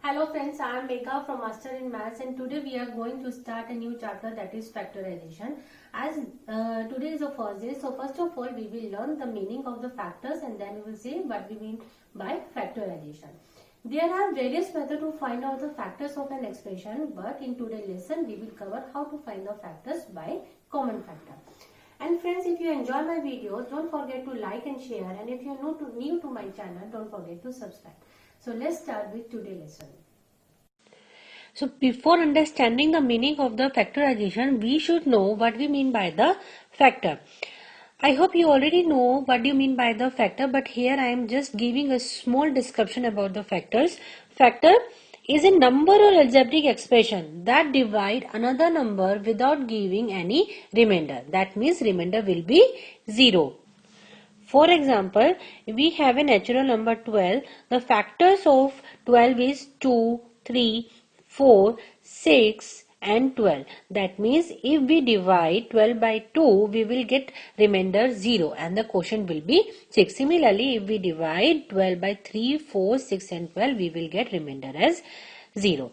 Hello friends, I am Megha from Master in Maths and today we are going to start a new chapter, that is factorization. As today is the first day, so first of all we will learn the meaning of the factors and then we will see what we mean by factorization. There are various methods to find out the factors of an expression, but in today's lesson we will cover how to find the factors by common factor. And friends, if you enjoy my videos, don't forget to like and share, and if you are new to my channel, don't forget to subscribe. So let's start with today's lesson. So before understanding the meaning of the factorization, we should know what we mean by the factor. I hope you already know what you mean by the factor, but here I am just giving a small description about the factors. Factor is a number or algebraic expression that divide another number without giving any remainder. That means remainder will be 0. For example, we have a natural number 12. The factors of 12 is 2, 3, 4, 6 and 12. That means if we divide 12 by 2, we will get remainder 0 and the quotient will be 6. Similarly, if we divide 12 by 3, 4, 6 and 12, we will get remainder as 0.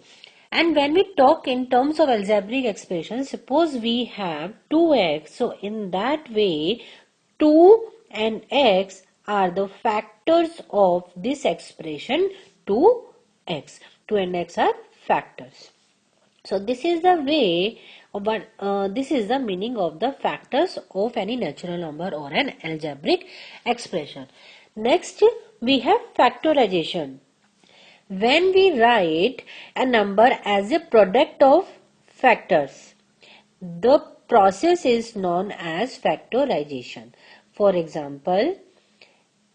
And when we talk in terms of algebraic expressions, suppose we have 2x. So in that way, 2 and x are the factors of this expression 2x. 2 and x are factors. So this is the way, but this is the meaning of the factors of any natural number or an algebraic expression. Next, we have factorization. When we write a number as a product of factors, the process is known as factorization. For example,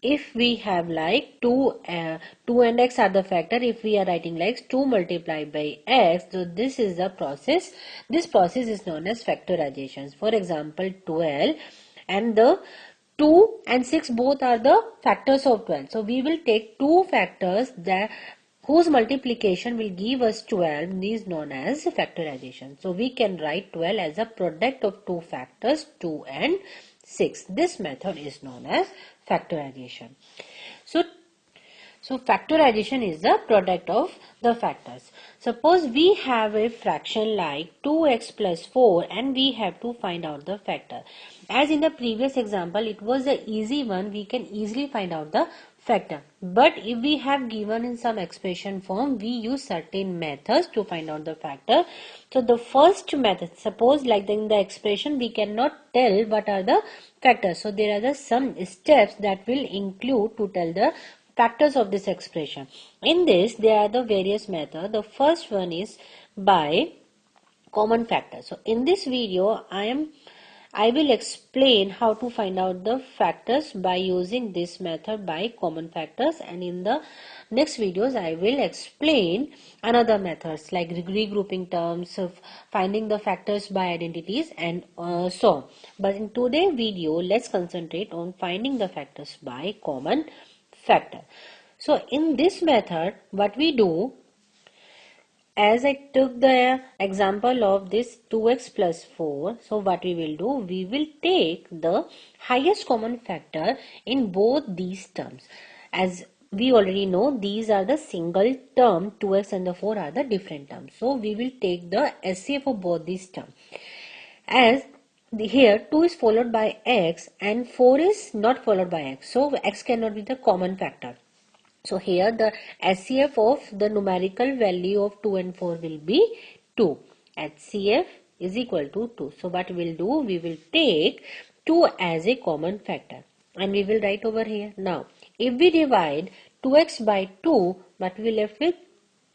if we have like 2 and x are the factor, if we are writing like 2 multiplied by x, so this is the process. This process is known as factorization. For example, 12 and the 2 and 6 both are the factors of 12. So we will take two factors that whose multiplication will give us 12 is known as factorization. So we can write 12 as a product of two factors 2 and 6. This method is known as factorization. So factorization is the product of the factors. Suppose we have a fraction like 2x plus 4 and we have to find out the factor. As in the previous example, it was an easy one. We can easily find out the factor. But if we have given in some expression form, we use certain methods to find out the factor. So the first method, suppose like in the expression, we cannot tell what are the factors. So there are some steps that will include to tell the factors of this expression. In this, there are the various methods. The first one is by common factor. So in this video, I will explain how to find out the factors by using this method by common factors, and in the next videos I will explain another methods like regrouping terms, of finding the factors by identities and so on. But in today's video, let's concentrate on finding the factors by common factor. So in this method, what we do, as I took the example of this 2x plus 4, so what we will do, we will take the highest common factor in both these terms. As we already know, these are the single term, 2x and the 4 are the different terms. So we will take the SCF of both these terms. As here 2 is followed by x and 4 is not followed by x, so x cannot be the common factor. So here the SCF of the numerical value of 2 and 4 will be 2. HCF is equal to 2. So what we will do, we will take 2 as a common factor and we will write over here. Now if we divide 2x by 2, what we left with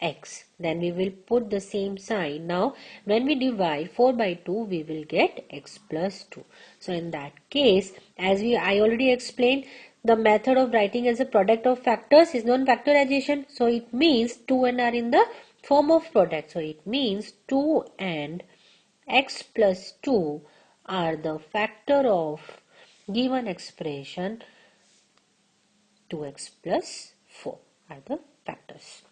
x, then we will put the same sign. Now when we divide 4 by 2, we will get x plus 2. So in that case, as I already explained, the method of writing as a product of factors is known factorization. So it means 2 and are in the form of product. So it means 2 and x plus 2 are the factor of given expression 2x plus 4 are the factors.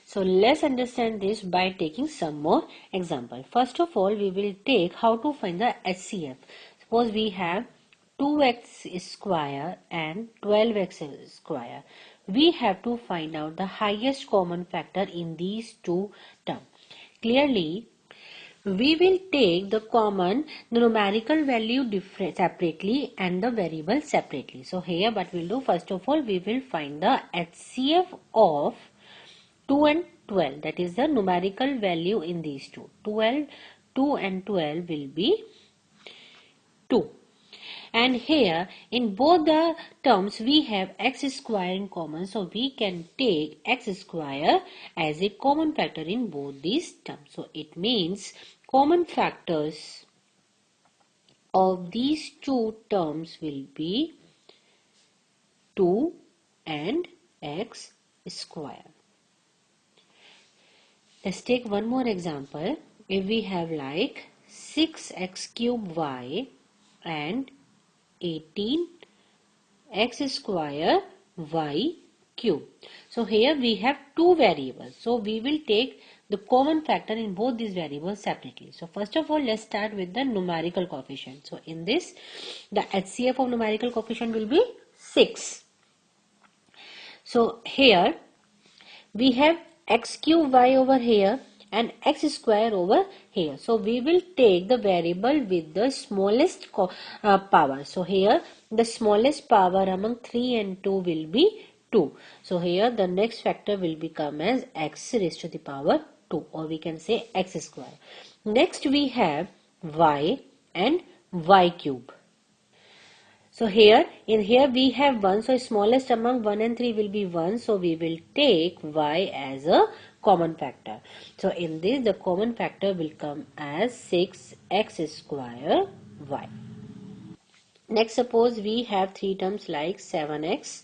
So let's understand this by taking some more example. First of all, we will take how to find the HCF. Suppose we have 2x square and 12x square. we have to find out the highest common factor in these two terms. Clearly, we will take the numerical value separately and the variable separately. So here what we'll do, first of all, we will find the HCF of 2 and 12. That is the numerical value in these two. 2 and 12 will be 2. And here in both the terms we have x square in common, so we can take x square as a common factor in both these terms. So it means common factors of these two terms will be 2 and x square. Let's take one more example. If we have like 6x cube y and 18x square y cube. So here we have two variables. So we will take the common factor in both these variables separately. So first of all, let's start with the numerical coefficient. So in this, the HCF of numerical coefficient will be 6. So here we have x cube y over here and x square over here. So we will take the variable with the smallest power. So here the smallest power among 3 and 2 will be 2. So here the next factor will become as x raised to the power 2, or we can say x square. Next we have y and y cube. So here we have 1, so smallest among 1 and 3 will be 1, so we will take y as a common factor. So in this the common factor will come as 6x square y. Next, suppose we have three terms like 7x,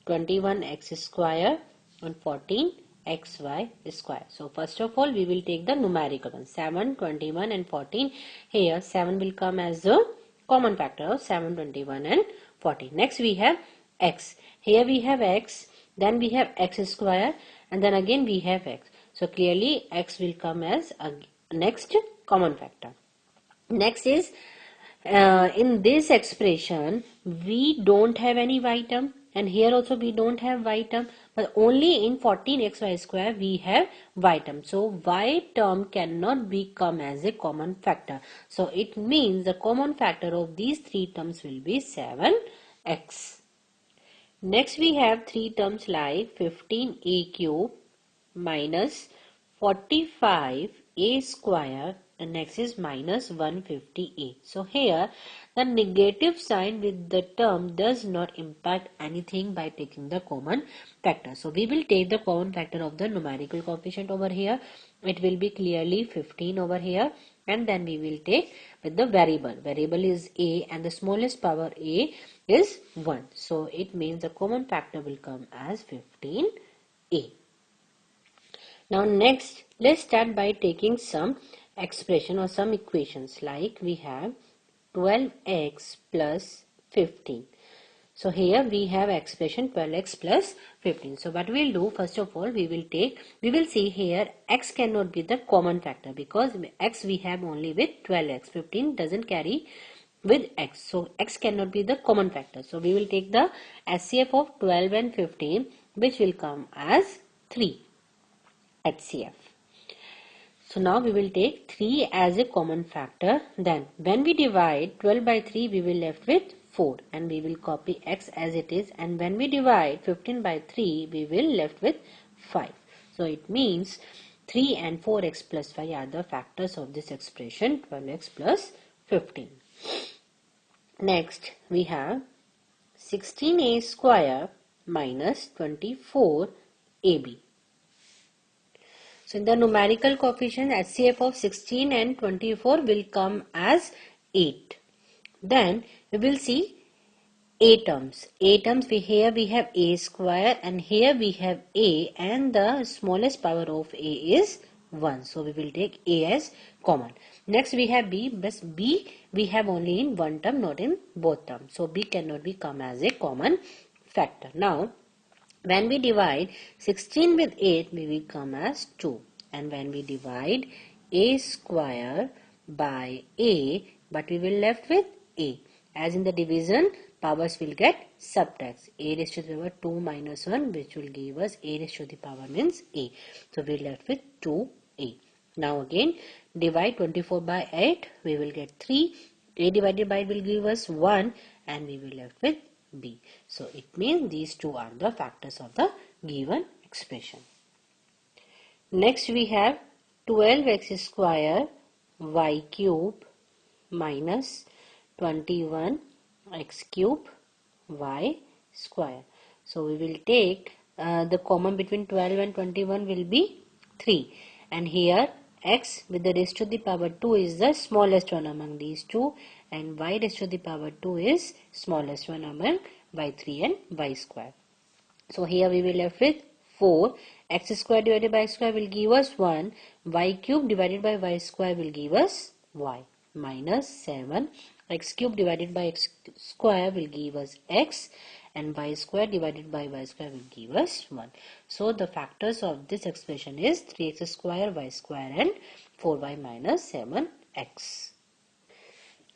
21x square and 14xy square. So first of all we will take the numerical one, 7, 21 and 14. Here 7 will come as the common factor of 7, 21 and 14. Next we have x. Here we have x, then we have x square, and then again we have x. So clearly x will come as a next common factor. Next is in this expression we don't have any y term, and here also we don't have y term, but only in 14xy square we have y term. So y term cannot become as a common factor. So it means the common factor of these three terms will be 7x. Next we have three terms like 15a cube minus 45a square, and next is minus 150a. So here the negative sign with the term does not impact anything by taking the common factor. So we will take the common factor of the numerical coefficient over here. It will be clearly 15 over here, and then we will take with the variable. Variable is a and the smallest power a is 1. So it means the common factor will come as 15a. Now next, let's start by taking some expression or some equations, like we have 12x plus 15. So here we have expression 12x plus 15. So what we'll do, first of all, we will see here x cannot be the common factor because x we have only with 12x. 15 doesn't carry with x. So x cannot be the common factor. So we will take the HCF of 12 and 15, which will come as 3 HCF. So now we will take 3 as a common factor. Then when we divide 12 by 3, we will left with 4, and we will copy x as it is. And when we divide 15 by 3, we will left with 5. So it means 3 and 4x plus 5 are the factors of this expression 12x plus 15. Next we have 16a square minus 24ab. So the numerical coefficient HCF of 16 and 24 will come as 8. Then we will see a terms. Here we have a square, and here we have a, and the smallest power of a is 1. So we will take a as common. Next we have b, but b we have only in one term, not in both terms. So b cannot become as a common factor. Now when we divide 16 with 8, we will come as 2. And when we divide a square by a, but we will left with a. As in the division, powers will get subtracted. A raised to the power 2 minus 1, which will give us A raised to the power means A. So we are left with 2A. Now again divide 24 by 8, we will get 3. A divided by will give us 1 and we will left with B. So it means these two are the factors of the given expression. Next we have 12x square y cube minus 21x cube y square. So we will take the common between 12 and 21 will be 3, and here x with the raised to the power 2 is the smallest one among these two, and y raised to the power 2 is smallest one among y3 and y square. So here we will left with 4. X square divided by x square will give us 1. Y cube divided by y square will give us y minus 7. X cube divided by x square will give us x, and y square divided by y square will give us 1. So the factors of this expression is 3x square y square and 4y minus 7x.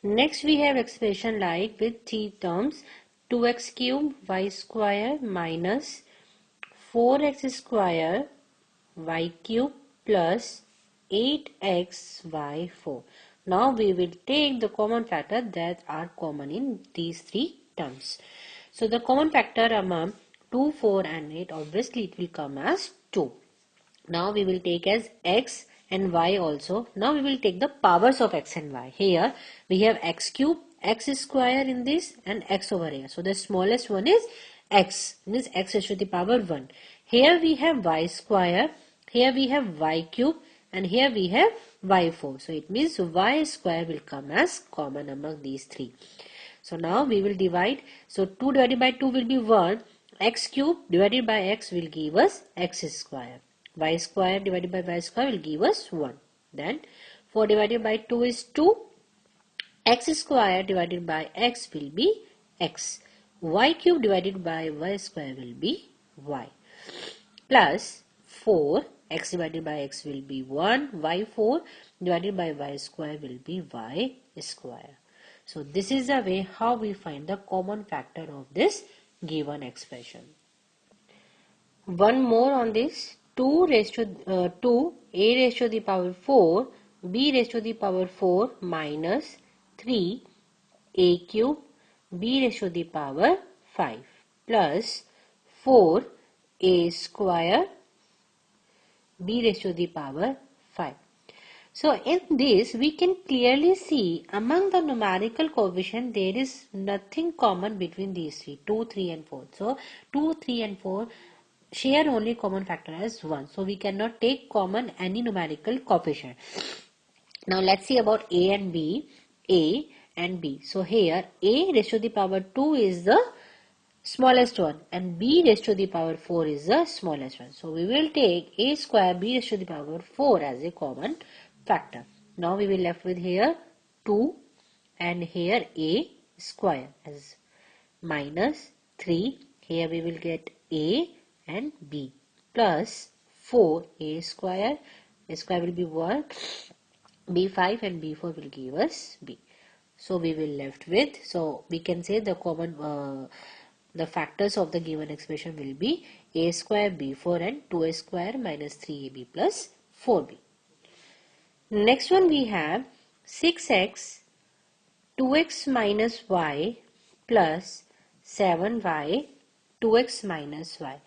Next we have expression like with three terms, 2x cube y square minus 4x square y cube plus 8xy4. Now we will take the common factor that are common in these three terms. So the common factor among 2, 4 and 8, obviously it will come as 2. Now we will take as x and y also. Now we will take the powers of x and y. Here we have x cube, x square in this and x over here. So the smallest one is x, means x raised to the power 1. Here we have y square, here we have y cube, and here we have y4. So it means y square will come as common among these three. So now we will divide. So 2 divided by 2 will be 1. X cube divided by x will give us x square. Y square divided by y square will give us 1. Then 4 divided by 2 is 2. X square divided by x will be x. Y cube divided by y square will be y. Plus 4, x divided by x will be 1. Y4 divided by y square will be y square. So this is the way how we find the common factor of this given expression. One more on this. 2 raised to a raised to the power 4 b raised to the power 4 minus 3 a cube b raised to the power 5 plus 4 a square b raised to the power 5. So in this we can clearly see among the numerical coefficient there is nothing common between these three, 2, 3 and 4. So 2, 3 and 4 share only common factor as 1. So we cannot take common any numerical coefficient. Now let's see about a and b. A and b. So here a raised to the power 2 is the smallest one and b raised to the power 4 is the smallest one. So we will take a square b raised to the power 4 as a common factor. Now we will left with here 2 and here a square as minus 3. Here we will get a and b plus 4 a square will be 1, b5 and b4 will give us b. So we will left with, so we can say the common the factors of the given expression will be a square b4 and 2a square minus 3ab plus 4b. Next one we have 6x 2x minus y plus 7y 2x minus y.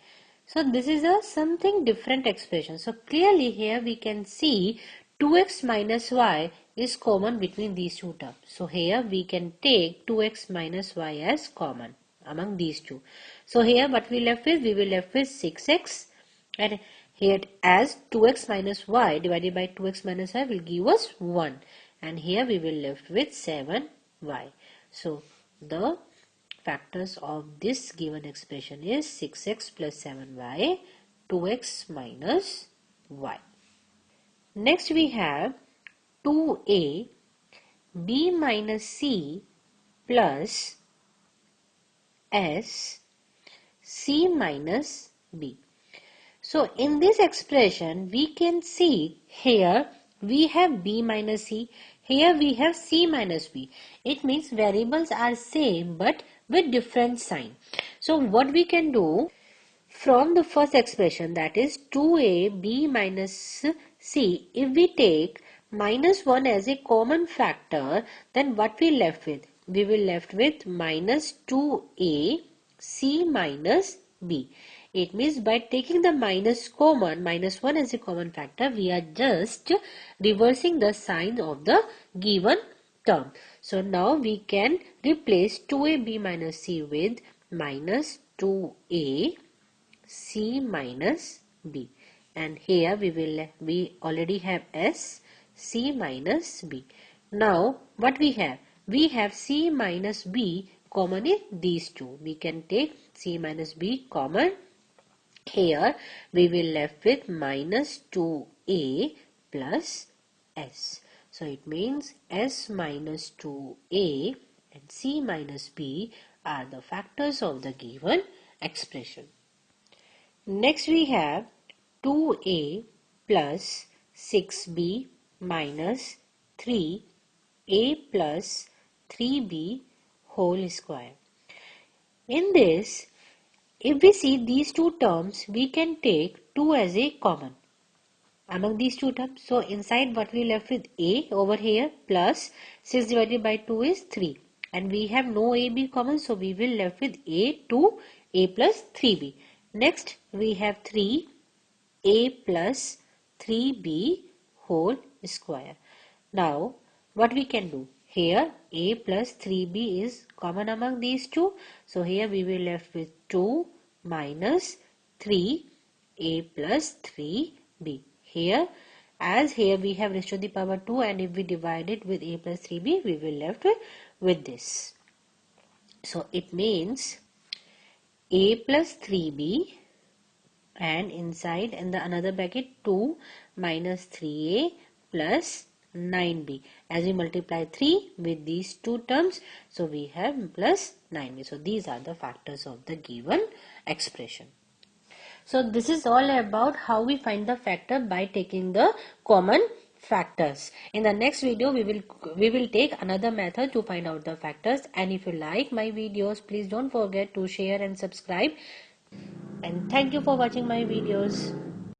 So this is a something different expression. So clearly here we can see 2x minus y is common between these two terms. So here we can take 2x minus y as common among these two. So here what we left with? We will left with 6x, and here as 2x minus y divided by 2x minus y will give us 1, and here we will left with 7y. So the factors of this given expression is 6x plus 7y, 2x minus y. Next we have 2a b minus c plus s c minus b. So in this expression we can see here we have b minus c, here we have c minus b. It means variables are same but with different sign. So what we can do from the first expression, that is 2ab minus c, if we take minus 1 as a common factor, then what we left with? We will left with minus 2a c minus b. It means by taking the minus common, minus 1 as a common factor, we are just reversing the sign of the given term. So now we can replace 2ab minus c with minus 2a c minus b, and here we already have s c minus b. Now what we have? We have c minus b common in these two. We can take c minus b common. Here we will left with minus 2a plus s. So it means s minus 2a and c minus b are the factors of the given expression. Next we have 2a plus 6b minus 3a plus 3b whole square. In this, if we see these two terms, we can take 2 as a common among these two terms. So inside what we left with a over here plus 6 divided by 2 is 3. And we have no ab common, so we will left with a 2a plus 3b. Next we have 3a plus 3b whole square. Now what we can do? Here a plus 3b is common among these two. So here we will left with 2 minus 3a plus 3b. Here, as here we have raised to the power 2, and if we divide it with a plus 3b, we will left with this. So it means a plus 3b and inside in the another bracket 2 minus 3a plus 9b. As we multiply 3 with these two terms, so we have plus 9b. So these are the factors of the given expression. So this is all about how we find the factor by taking the common factors. In the next video, we will take another method to find out the factors. And if you like my videos, please don't forget to share and subscribe. And thank you for watching my videos.